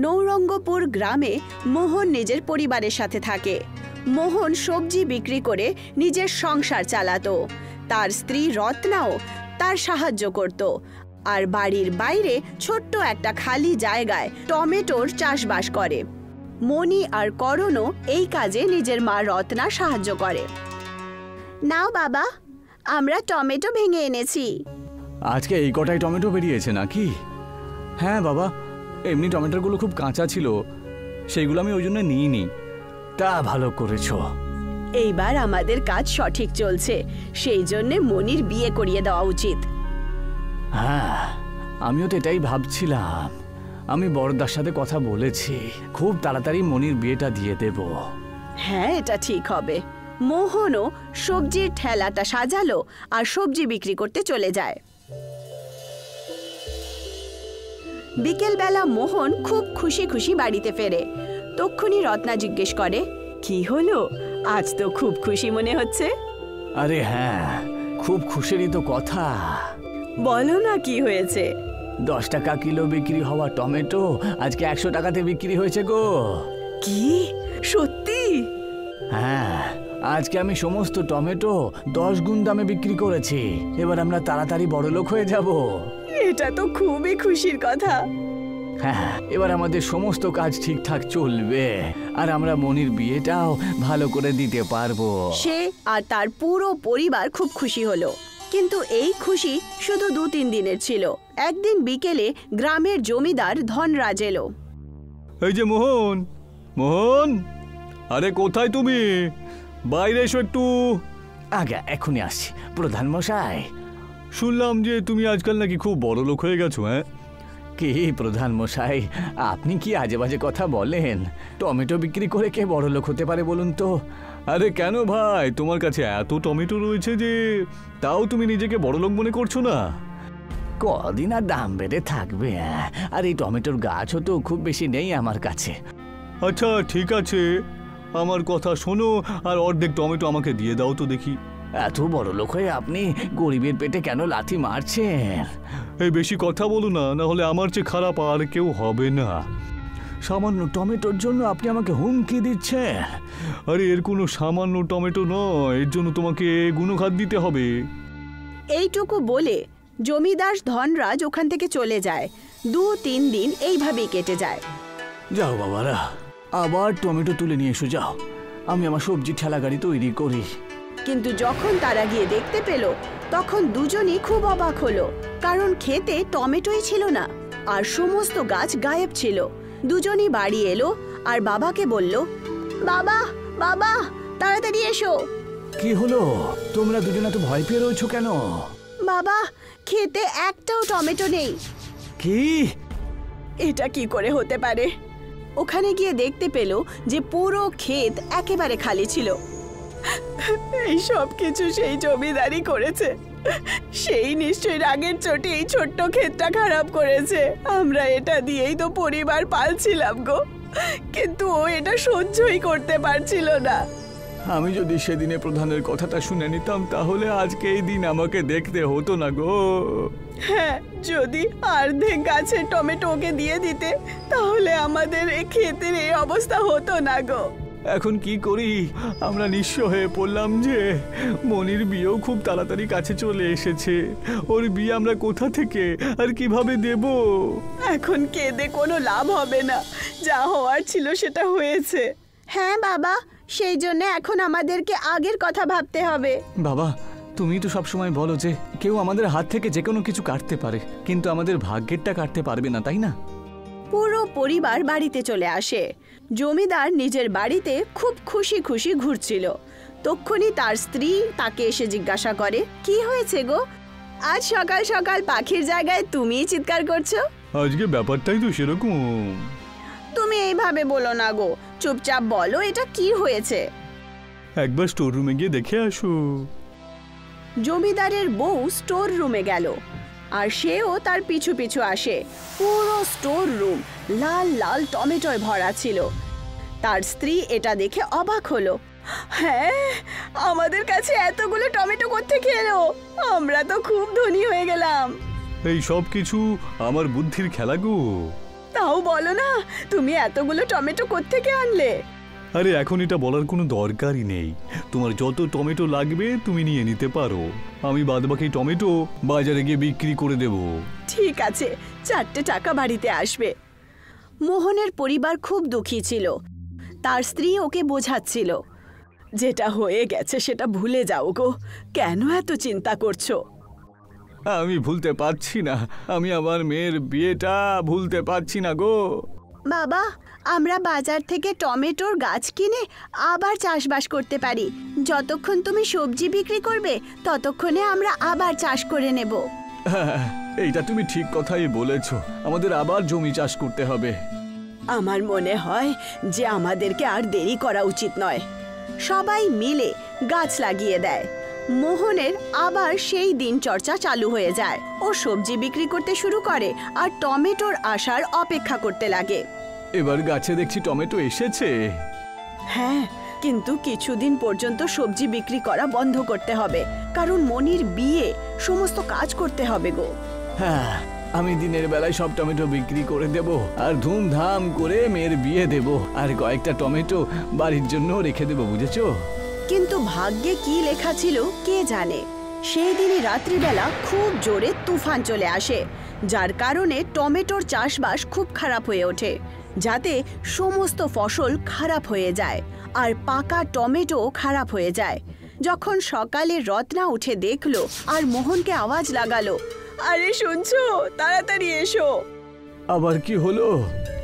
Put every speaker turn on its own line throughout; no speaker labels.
নৌরঙ্গপুর গ্রামে মোহন নিজের পরিবারের সাথে থাকে। মোহন সবজি বিক্রি করে নিজের সংসার চালাতো। তার স্ত্রী রত্নাও তার সাহায্য করত আর বাড়ির বাইরে ছোট্ট একটা খালি জায়গায় টমেটোর চাষবাস করে। মণি আর করণও এই কাজে নিজের মা রত্না সাহায্য করে। নাও বাবা, আমরা টমেটো ভেঙে এনেছি।
আজকে এই কটাই টমেটো বেরিয়েছে নাকি? হ্যাঁ বাবা, এমনি টমেটোগুলো খুব কাঁচা ছিল, সেইগুলো আমি ওই জন্য নিইনি। তা ভালো করেছো।
এইবার আমাদের কাজ সঠিক চলছে, সেই জন্য মনির বিয়ে করিয়ে দেওয়া উচিত।
হ্যাঁ, আমিও তো এটাই ভাবছিলাম। আমি বড়দার সাথে কথা বলেছি, খুব তাড়াতাড়ি মনির বিয়েটা দিয়ে দেব।
হ্যাঁ, এটা ঠিক হবে। মোহনও সবজির ঠেলাটা সাজালো আর সবজি বিক্রি করতে চলে যায়। বিকেলবেলা মোহন খুব খুশি খুশি বাড়িতে ফেরে। তক্ষুনি রত্না জিজ্ঞেস করে, কি হলো, আজ তো খুব খুশি মনে হচ্ছে?
আরে হ্যাঁ, খুব খুশিরই তো কথা।
বলো না কি হয়েছে?
10 টাকা কিলো বিক্রি হওয়া টমেটো আজকে 100 টাকাতে বিক্রি হয়েছে গো।
কি, সত্যি?
হ্যাঁ, আজকে আমি সমস্ত টমেটো 10 গুণ দামে বিক্রি করেছি। এবার আমরা তাড়াতাড়ি বড়লোক হয়ে যাব।
এটা তো খুবই খুশির কথা।
হ্যাঁ, এবার আমাদের সমস্ত কাজ ঠিকঠাক চলবে আর আমরা মনির বিয়েটাও ভালো করে দিতে পারবো।
সে আর তার পুরো পরিবার খুব খুশি হলো। কিন্তু এই খুশি শুধু 2-3 দিনের ছিল। একদিন বিকেলে গ্রামের জমিদার ধনরাজ এলো।
এই যে মোহন, মোহন, আরে কোথায় তুমি? বাইরে এসো একটু।
আগে এখনই আসছি প্রধান মশাই।
শুনলাম যে তুমি আজকাল নাকি খুব বড় লোক হয়ে গেছো। হ্যাঁ,
কি প্রধান মশাই, আপনি কি আজে বাজে কথা বলেন? টমেটো বিক্রি করে কে বড় লোক হতে পারে বলুন তো?
আরে কেন ভাই, তোমার কাছে এত টমেটো রয়েছে যে তাও তুমি নিজেকে বড় লোক মনে করছো না?
কদিন আর দাম বেড়ে থাকবে, আর এই টমেটোর গাছও তো খুব বেশি নেই আমার কাছে।
আচ্ছা ঠিক আছে, আমার কথা শোনো আর অর্ধেক টমেটো আমাকে দিয়ে দাও তো দেখি।
এত বড় লোক হয়ে আপনি গরিবের পেটে কেন লাথি মারছেন?
এই বেশি কথা বলো না, না হলে আমার চেয়ে খারাপ আর কেউ হবে না।
সামান্য টমেটোর জন্য আপনি আমাকে হুমকি দিচ্ছেন?
আরে এর কোনো সামান্য টমেটো নয়, এর জন্য তোমাকে গুণঘাত দিতে হবে।
এইটুকু বলে জমিদার ধনরাজ ওখান থেকে চলে যায়। 2-3 দিন এইভাবেই কেটে যায়।
যাও বাবারা, আবার টমেটো তুলে নিয়ে এসো যাও, আমি আমার সবজি ঠেলা গাড়ি তৈরি করি।
কিন্তু যখন তারা গিয়ে দেখতে পেল, তখন দুজনই খুব অবাক হলো, কারণ খেতে টমেটোই ছিল না আর সমস্ত গাছ গায়েব ছিল। দুজনই বাড়ি এলো আর বাবাকে বলল, বাবা, বাবা, তাড়াতাড়ি এসো।
কি হলো, তোমরা দুজনে তো ভয় পেয়ে রয়েছো কেন?
বাবা, খেতে একটাও টমেটো নেই।
কি?
এটা কি করে হতে পারে? ওখানে গিয়ে দেখতে পেল যে পুরো ক্ষেত একেবারে খালি ছিল। এই সব কিছু সেই জমিদারি করেছে। সেই নিশ্চয়ই রাগের চোটে এই ছোট্ট ক্ষেতটা খারাপ করেছে। আমরা এটা দিয়েই তো পরিবার পালছিলাম গো, কিন্তু ও এটা সহ্যই করতে পারছিল না।
আমি যদি সেদিনে প্রধানের কথাটা শুনে নিতাম তাহলে আজকে এই দিন আমাকে দেখতে হতো না গো।
হ্যাঁ, যদি অর্ধেক গাছের টমেটো ওকে দিয়ে দিতে তাহলে আমাদের এই ক্ষেতের এই অবস্থা হতো না গো।
এখন কি করি, আমরা নিঃস্ব হয়ে পড়লাম যে। মনির বিয়েও খুব তাড়াতাড়ি কাছে চলে এসেছে। ওর বিয়ে আমরা কোথা থেকে আর কিভাবে দেব?
এখন কেঁদে কোনো লাভ হবে না, যা হওয়ার ছিল সেটা হয়েছে। হ্যাঁ বাবা, সেই জন্য এখন আমাদেরকে আগের কথা ভাবতে হবে।
বাবা, তুমি তো সবসময় বলো যে কেউ আমাদের হাত থেকে যে কোনো কিছু কাটতে পারে, কিন্তু আমাদের ভাগ্যেরটা কাটতে পারবে না, তাই না?
পুরো পরিবার বাড়িতে চলে আসে। জমিদার নিজের বাড়িতে খুব খুশি খুশি ঘুরছিল। তক্ষুনি তার স্ত্রী তাকে এসে জিজ্ঞাসা করে, কি হয়েছে গো, আজ সকাল সকাল পাখির জায়গায় তুমিই চিৎকার করছো?
আজকে ব্যাপারটাই তো সেরকম।
তুমি এইভাবে বলো না গো, চুপচাপ বলো এটা কি হয়েছে।
একবার স্টোর রুমে গিয়ে দেখে আসো।
জমিদারের বউ স্টোর রুমে গেল আর সেও তার পিছু পিছু আসে। পুরো স্টোর রুম লাল লাল টমেটোয় ভরা ছিল। তার স্ত্রী এটা দেখে অবাক হলো। হ্যাঁ, আমাদের কাছে এতগুলো টমেটো কোত্থেকে এলো? আমরা তো খুব ধনী হয়ে গেলাম।
এই সব কিছু আমার বুদ্ধির খেলা গো।
তাও বলো না, তুমি এতগুলো টমেটো কোত্থেকে আনলে?
আরে এখন এটা বলার কোনো দরকারই নেই। তোমার যত টমেটো লাগবে তুমি নিয়ে নিতে পারো, আমি বাদবাকি টমেটো বাজারে গিয়ে বিক্রি করে দেব।
ঠিক আছে, 4টে টাকা বাড়িতে আসবে। মোহনের পরিবার খুব দুঃখী ছিল। তার স্ত্রী ওকে বোঝাচ্ছিল, যেটা হয়ে গেছে সেটা ভুলে যাও গো, কেন এত চিন্তা করছো?
আমি ভুলতে পারছি না, আমি আমার মেয়ের বিয়েটা ভুলতে পারছি না গো।
বাবা, আমরা বাজার থেকে টমেটোর গাছ কিনে আবার চাষবাস করতে পারি। যতক্ষণ তুমি সবজি বিক্রি করবে ততক্ষণে আমরা আবার চাষ করে নেব।
হ্যাঁ, এইটা তুমি ঠিক কথাই বলেছ, আমাদের আবার জমি চাষ করতে হবে।
আমার মনে হয় যে আমাদেরকে আর দেরি করা উচিত নয়। সবাই মিলে গাছ লাগিয়ে দেয়। মোহনের আবার সেই দিনচর্চা চালু হয়ে যায়। ও সবজি বিক্রি করতে শুরু করে আর টমেটোর আসার অপেক্ষা করতে লাগে।
এবার গাছে দেখছি টমেটো এসেছে।
হ্যাঁ, কিন্তু কিছুদিন পর্যন্ত সবজি বিক্রি করা বন্ধ করতে হবে, কারণ মনির বিয়ে, সমস্ত কাজ করতে হবে গো।
হ্যাঁ, আমি দিনের বেলায় সব টমেটো বিক্রি করে দেব আর ধুমধাম করে মেয়ের বিয়ে দেব, আর কয়েকটা টমেটো বাড়ির জন্য রেখে দেব, বুঝেছো?
কিন্তু ভাগ্যে কি লেখা ছিল কে জানে। সেই দিনই রাত্রিবেলা খুব জোরে তুফান চলে আসে, যার কারণে টমেটোর চাষবাস খুব খারাপ হয়ে ওঠে, যাতে সমস্ত ফসল খারাপ হয়ে যায় আর পাকা টমেটো খারাপ হয়ে যায়। যখন সকালে রত্না উঠে দেখলো আর মোহনকে আওয়াজ লাগালো, আরে শুনছো, তাড়াতাড়ি এসো।
আবার কি হলো?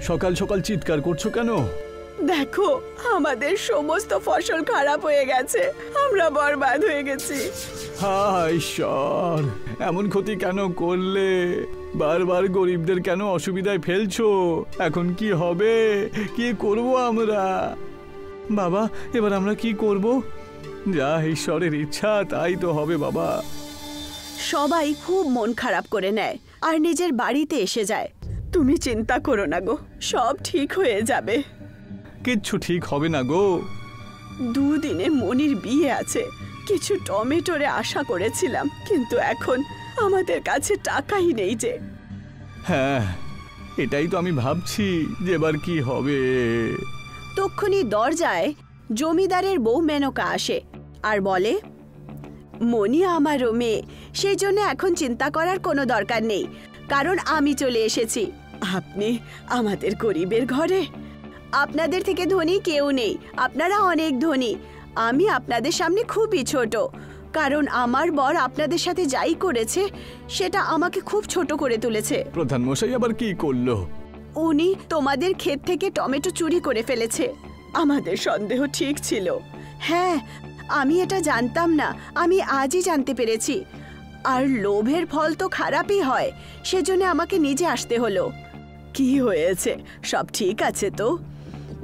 সকাল সকাল চিৎকার করছো কেন?
দেখো, আমাদের সমস্ত ফসল খারাপ হয়ে গেছে, আমরা বরবাদ হয়ে গেছি।
হায় ঈশ্বর, এমন ক্ষতি কেন করলে? বারবার গরিবদের কেন অসুবিধায় ফেলছো? এখন কি হবে? কি করব আমরা? বাবা, এবার আমরা কি করব? যা ঈশ্বরের ইচ্ছা তাই তো হবে বাবা।
সবাই খুব মন খারাপ করে নেয় আর নিজের বাড়িতে এসে যায়। তুমি চিন্তা করো না গো, সব ঠিক হয়ে যাবে।
কিচ্ছু ঠিক হবে না গো।
2 দিনে মনির বিয়ে আছে। কিছু টমেটোরে আশা করেছিলাম, কিন্তু এখন আমাদের কাছে টাকাই নেই যে।
হ্যাঁ, এটাই তো আমি ভাবছি যে এবার কি হবে।
তক্ষুনি দরজায় জমিদারের বউ মেনকা আসে আর বলে, মনি আমারও মেয়ে, সেই জন্য এখন চিন্তা করার কোনো দরকার নেই, কারণ আমি চলে এসেছি। আপনি আমাদের গরিবের ঘরে, আপনাদের থেকে ধনী কেউ নেই, আপনারা অনেক ধনী। আমি আপনাদের সামনে খুবই ছোট, কারণ আমার বর আপনাদের সাথে যাই করেছে সেটা আমাকে খুব ছোট করে তুলেছে।
প্রধান মশাই আবার কি করলো?
উনি তোমাদের ক্ষেত থেকে টমেটো চুরি করে ফেলেছে। আমাদের সন্দেহ ঠিক ছিল। হ্যাঁ, আমি এটা জানতাম না, আমি আজই জানতে পেরেছি। আর লোভের ফল তো খারাপই হয়, সেজন্য আমাকে নিজে আসতে হলো। কি হয়েছে, সব ঠিক আছে তো?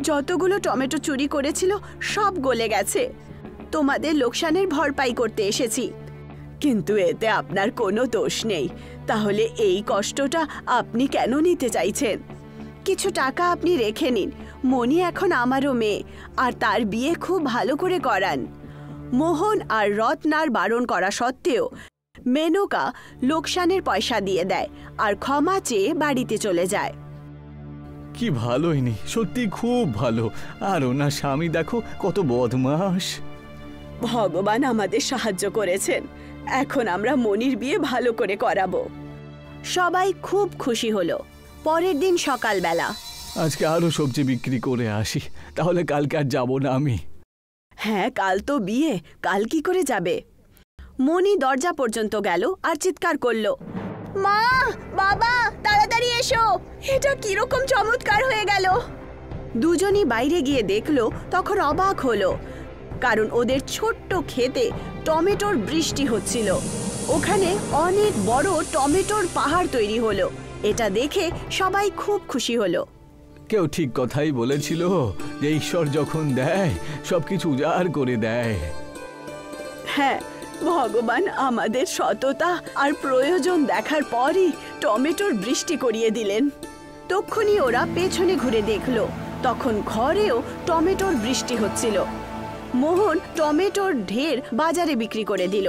যতগুলো টমেটো চুরি করেছিল সব গলে গেছে। তোমাদের লোকসানের ভরপাই করতে এসেছি, কিন্তু এতে আপনার কোনো দোষ নেই। তাহলে এই কষ্টটা আপনি কেন নিতে চাইছেন? কিছু টাকা আপনি রেখে নিন। মনি এখন আমারও মেয়ে, আর তার বিয়ে খুব ভালো করে করান। মোহন আর রত্নার বারণ করা সত্ত্বেও মেনকা লোকসানের পয়সা দিয়ে দেয় আর ক্ষমা চেয়ে বাড়িতে চলে যায়।
কি ভালো ইনি, সত্যি খুব ভালো। আর ওনার স্বামী দেখো কত বদমাস।
ভগবান আমাদের সাহায্য করেছেন, এখন আমরা মনির বিয়ে ভালো করে করাবো। সবাই খুব খুশি হলো। পরের দিন সকালবেলা,
আজকে আরো সবজি বিক্রি করে আসি, তাহলে কালকে আর যাবো না আমি।
হ্যাঁ, কাল তো বিয়ে, কাল কি করে যাবে? মনি দরজা পর্যন্ত গেল আর চিৎকার করলো, মা, বাবা, তাড়াতাড়ি এসো, এটা কিরকম চমৎকার হয়ে গেল। দুজনই বাইরে গিয়ে দেখলো, তখন অবাক হলো, কারণ ওদের ছোট্ট ক্ষেতে টমেটোর বৃষ্টি হচ্ছিল। ওখানে অনেক বড় টমেটোর পাহাড় তৈরি হলো। এটা দেখে সবাই খুব খুশি হলো।
কেউ ঠিক কথাই বলেছিল যে ঈশ্বর যখন দেয় সবকিছু উজাড় করে দেয়।
হ্যাঁ, ভগবান আমাদের সততা আর প্রয়োজন দেখার পরই টমেটোর বৃষ্টি করিয়ে দিলেন। তক্ষুনি ওরা পেছনে ঘুরে দেখলো, তখন ঘরেও টমেটোর বৃষ্টি হচ্ছিল। মোহন টমেটোর ঢের বাজারে বিক্রি করে দিল।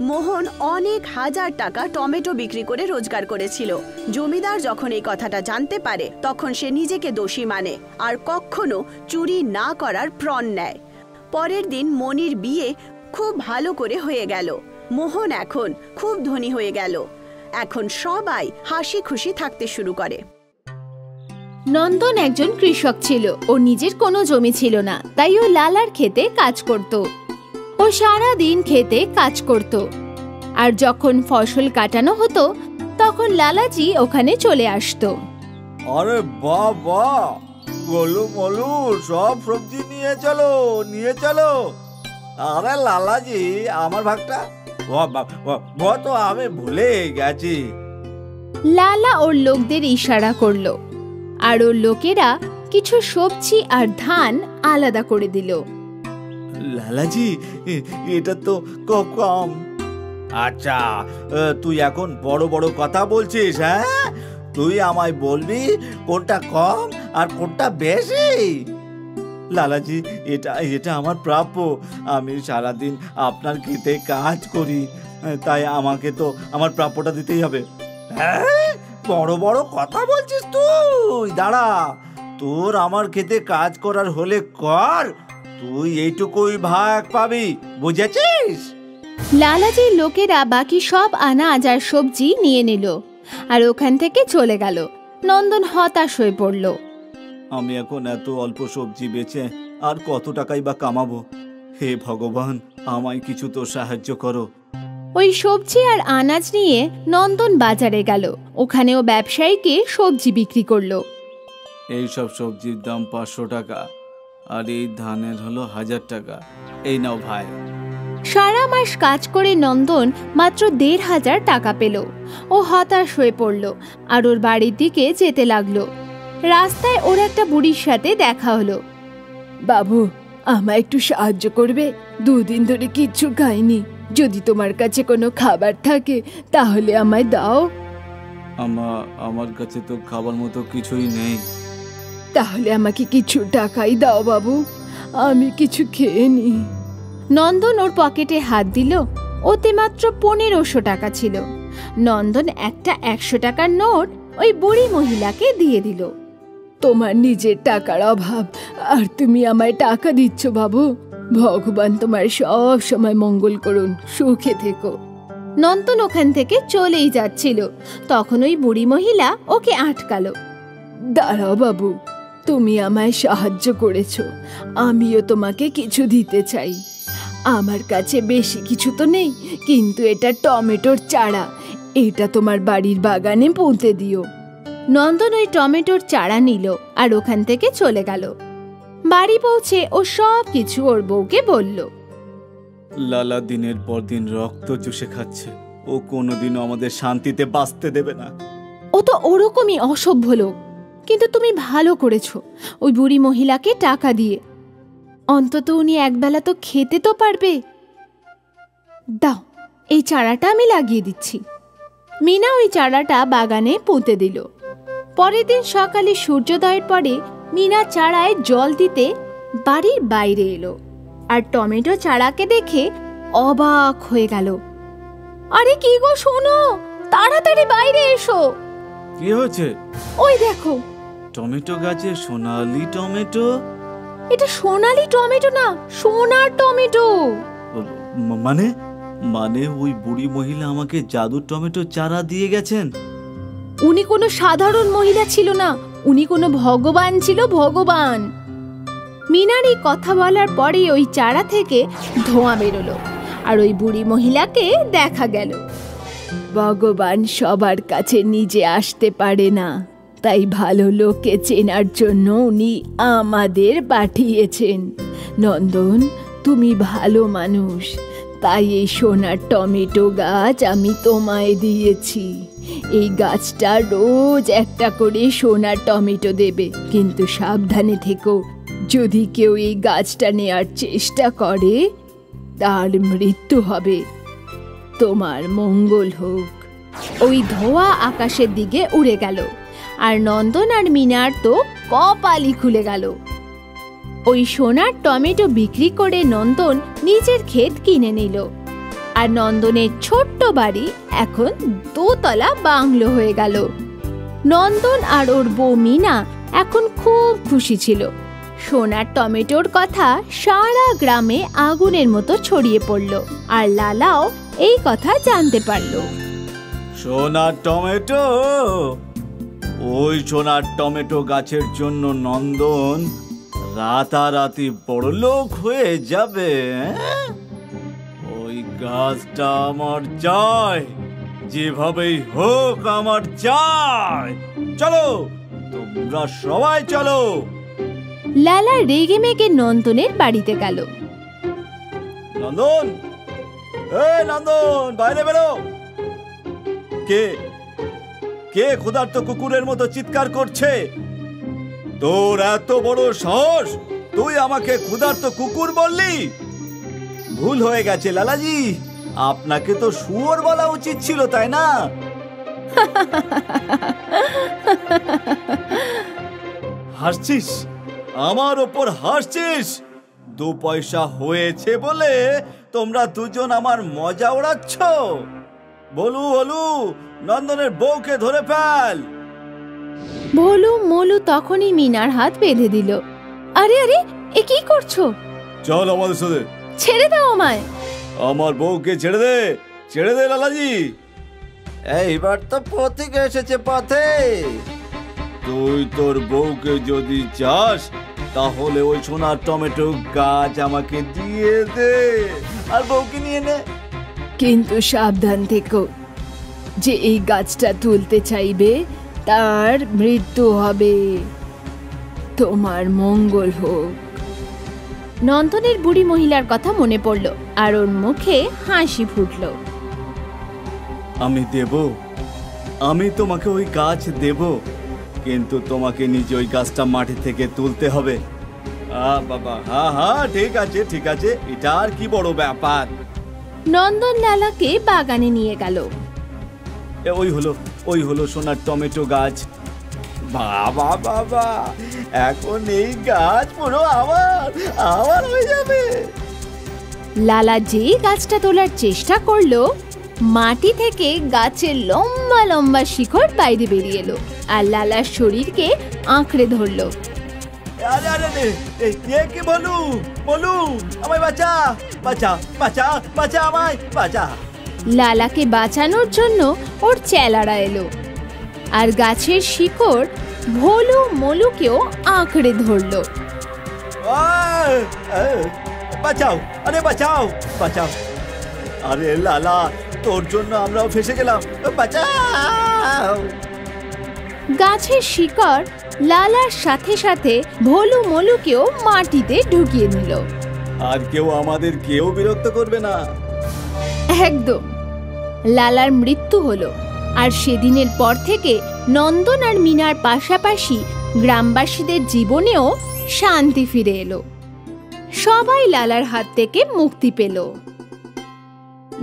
মোহন অনেক হাজার টাকা টমেটো বিক্রি করে রোজগার করেছিল। জমিদার যখন এই কথাটা জানতে পারে তখন সে নিজেকে দোষী মানে আর কখনো চুরি না করার প্রণ নেয়। পরের দিন মনির বিয়ে খুব ভালো করে হয়ে গেল। মোহন এখন খুব ধনী হয়ে গেল। এখন সবাই হাসি খুশি থাকতে শুরু করে।
নন্দন একজন কৃষক ছিল। ওর নিজের কোনো জমি ছিল না, তাই ও লালার ক্ষেতে কাজ করত। ও সারা দিন ক্ষেতে কাজ করত, আর যখন ফসল কাটানো হতো তখন লালাজি ওখানে চলে আসতো।
আরে বাবা, গোলু মলু সব সবজি নিয়ে চলো। আরে লালাজি, আমার ভাগটা তো আমি ভুলে গেছি।
লালা ওর লোকদের ইশারা করলো, আর ওর লোকেরা কিছু সবজি আর ধান আলাদা করে দিল।
লালাজি, এটা তো কম। আচ্ছা, তুই এখন বড় বড় কথা বলছিস? হ্যাঁ, তুই আমায় বলবি কোনটা কম আর কোনটা বেশি। লালাজি, এটা আমার প্রাপ্য। আমি সারাদিন আপনার খেতে কাজ করি, তাই আমাকে তো আমার প্রাপ্যটা দিতেই হবে। হ্যাঁ, বড় বড় কথা বলছিস তুই? দাঁড়া, তোর আমার খেতে কাজ করার হলে কর, তুই এইটুকুই ভাগ পাবি, বুঝেছিস?
লালাজির লোকেরা বাকি সব আনাজ আর সবজি নিয়ে নিল আর ওখান থেকে চলে গেল। নন্দন হতাশ হয়ে পড়ল।
আমি এখন এত অল্প সবজি বেচে আর কত টাকাই বা কামাবো? হে ভগবান, আমায় কিছু তো সাহায্য করো।
ওই সবজি আর আনাজ নিয়ে নন্দন বাজারে গেল। ওখানেও ব্যবসায়ীকে সবজি বিক্রি করলো।
এই সব সবজির দাম 500 টাকা, আর এই ধানের হলো 1000 টাকা। এই নাও ভাই।
সারা মাস কাজ করে নন্দন মাত্র 1500 টাকা পেল। ও হতাশ হয়ে পড়ল আর ওর বাড়ির দিকে যেতে লাগলো। রাস্তায় ওর একটা বুড়ির সাথে দেখা হলো। বাবু, আমায় একটু সাহায্য করবে? 2 দিন ধরে কিচ্ছু খাইনি। যদি তোমার কাছে কোনো খাবার থাকে তাহলে আমায় দাও।
আমার কাছে তো খাবার মতো কিছুই নেই।
তাহলে আমাকে কিছু টাকাই দাও বাবু, আমি কিছু খেয়ে নি। নন্দন ওর পকেটে হাত দিল। ওতে মাত্র 1500 টাকা ছিল। নন্দন একটা 100 টাকার নোট ওই বুড়ি মহিলাকে দিয়ে দিল। তোমার নিজের টাকার অভাব আর তুমি আমায় টাকা দিচ্ছ বাবু। ভগবান তোমার সব সময় মঙ্গল করুন, সুখে থেকো। নন্দন ওখান থেকে চলেই যাচ্ছিল, তখন ওই বুড়ি মহিলা ওকে আটকালো। দাঁড়াও বাবু, তুমি আমায় সাহায্য করেছো, আমিও তোমাকে কিছু দিতে চাই। আমার কাছে বেশি কিছু তো নেই, কিন্তু এটা টমেটোর চারা, এটা তোমার বাড়ির বাগানে পুঁতে দিও। নন্দন ওই টমেটোর চারা নিল আর ওখান থেকে চলে গেল। বাড়ি পৌঁছে ও সব কিছু ওর বউকে বলল।
লালা দিনের পর দিন রক্ত চুষে খাচ্ছে, ও কোনোদিনও আমাদের শান্তিতে বাঁচতে দেবে না।
ও তো ওরকমই অসভ্য লোক, কিন্তু তুমি ভালো করেছো ওই বুড়ি মহিলাকে টাকা দিয়ে। অন্তত উনি একবেলা তো খেতে তো পারবে। দাও, এই চারাটা আমি লাগিয়ে দিচ্ছি। মিনা ওই চারাটা বাগানে পুঁতে দিল। পরের দিন সকালে সূর্যোদয়ের পরে মিনা চারায় জল দিতে বাড়ির বাইরে এলো আর টমেটো চারাকে দেখে অবাক হয়ে গেল। আরে কি গো, শোনো, তাড়াতাড়ি বাইরে এসো।
কি হয়েছে?
ওই দেখো,
টমেটো গাছে সোনালি টমেটো।
এটা সোনালি টমেটো না, সোনার টমেটো।
মানে ওই বুড়ি মহিলা আমাকে জাদুর টমেটো চারা দিয়ে গেছেন?
উনি কোনো সাধারণ মহিলা ছিল না, উনি কোনো ভগবান ছিল, ভগবান। মিনার এই কথা বলার পরে ওই চারা থেকে ধোঁয়া বেরোলো আর ওই বুড়ি মহিলাকে দেখা গেল। ভগবান সবার কাছে নিজে আসতে পারে না, তাই ভালো লোককে চেনার জন্য উনি আমাদের পাঠিয়েছেন। নন্দন, তুমি ভালো মানুষ, তাই এই সোনার টমেটো গাছ আমি তোমায় দিয়েছি। এই গাছটা রোজ একটা করে সোনার টমেটো দেবে, কিন্তু সাবধানে থেকো, যদি কেউ এই গাছটা নেয়ার চেষ্টা করে তার মৃত্যু হবে। তোমার মঙ্গল হোক। ওই ধোঁয়া আকাশের দিকে উড়ে গেল আর নন্দন আর মিনার তো কপালই খুলে গেল। ওই সোনার টমেটো বিক্রি করে নন্দন নিজের ক্ষেত কিনে নিল। আর নন্দনের ছোট্ট বাড়ি এখন দোতলা বাংলো হয়ে গেল। নন্দন আর ওর বউ মিনা এখন খুব খুশি ছিল। সোনার টমেটোর কথা সারা গ্রামে আগুনের মতো ছড়িয়ে পড়ল, আর লালাও এই কথা জানতে পারল।
সোনার টমেটো, ওই সোনার টমেটো গাছের জন্য নন্দন রাতারাতি বড়লোক হয়ে যাবে। ওই গাছটা আমার চাই, যেভাবেই হোক আমার চাই। চলো, তোমরা সবাই চলো।
লালা রেগে মেগে নন্দনের বাড়িতে গেল।
নন্দন, নন্দন, বাইরে বেরো। কে কে ক্ষুধার্ত কুকুরের মতো চিৎকার করছে? তোর এত বড় সাহস, তুই আমাকে ক্ষুধার্ত কুকুর বললি? ভুল হয়ে গেছে লালাজি, আপনাকে তো শুয়োর বলা উচিত ছিল, তাই না? হাসছিস, আমার ওপর হাসছিস? 2 পয়সা হয়েছে বলে তোমরা দুজন আমার মজা ওড়াচ্ছ? বলু বলু, নন্দনের বউকে ধরে ফেল।
ভোলু মোলু তখনই মিনার হাত বেঁধে দিল। আরে আরে, এ কি করছো?
চল আমাদের সাথে।
ছেড়ে দাও আমায়।
আমার বউকে ছেড়ে দে, ছেড়ে দে লালাজি। এইবার তো পথিক এসেছে পথে। তুই তোর বউকে যদি চাস তাহলে ওই সোনার টমেটো গাছ আমাকে দিয়ে দে আর বউকে নিয়ে নে।
কিন্তু সাবধান থেকো, যে এই গাছটা তুলতে চাইবে তার মৃত্যু হবে। তোমার মঙ্গল হোক। নন্দনের বুড়ি মহিলার কথা মনে পড়ল, আর ওর মুখে হাসি ফুটল।
আমি তোমাকে ওই গাছ দেব, কিন্তু তোমাকে নিজে ওই গাছটা মাটি থেকে তুলতে হবে। বাবা, হ্যাঁ ঠিক আছে ঠিক আছে, এটা আর কি বড় ব্যাপার।
নন্দন লালাকে বাগানে নিয়ে গেল।
ওই হলো সোনার টমেটো গাছ। বাবা বাবা, এখন এই গাছ পুরো আমার হয়ে যাবে।
লালা যে গাছটা তোলার চেষ্টা করলো, মাটি থেকে গাছের লম্বা লম্বা শিকড় বাইরে বেরিয়ে এলো, আর লালার শরীরকে আঁকড়ে ধরলো।
আরে আরে, কি বলু, আমায় বাঁচা বাঁচা বাঁচা বাঁচা, আমায় বাঁচা।
লালাকে বাঁচানোর জন্য ওর চেলারা এলো, আর গাছের শিকড় ভোলু মোলুকেও আঁকড়ে ধরলো।
বাঁচাও, আরে বাঁচাও বাঁচাও। আরে লালা, তোর জন্য আমরাও ফেসে গেলাম, বাঁচাও।
গাছের শিকড় লালার সাথে সাথে ভোলু মোলুকেও মাটিতে ঢুকিয়ে নিল।
আর আমাদের কেউ বিরক্ত করবে না।
একদম। লালার মৃত্যু হলো, আর সেদিনের পর থেকে নন্দন আর মিনার পাশাপাশি গ্রামবাসীদের জীবনেও শান্তি ফিরে এলো। সবাই লালার হাত থেকে মুক্তি পেল।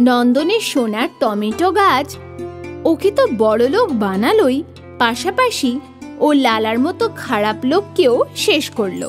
নন্দনের সোনার টমেটো গাছ ওকে তো বড়লোক বানালোই, পাশাপাশি ও লালার মতো খারাপ লোককেও শেষ করলো।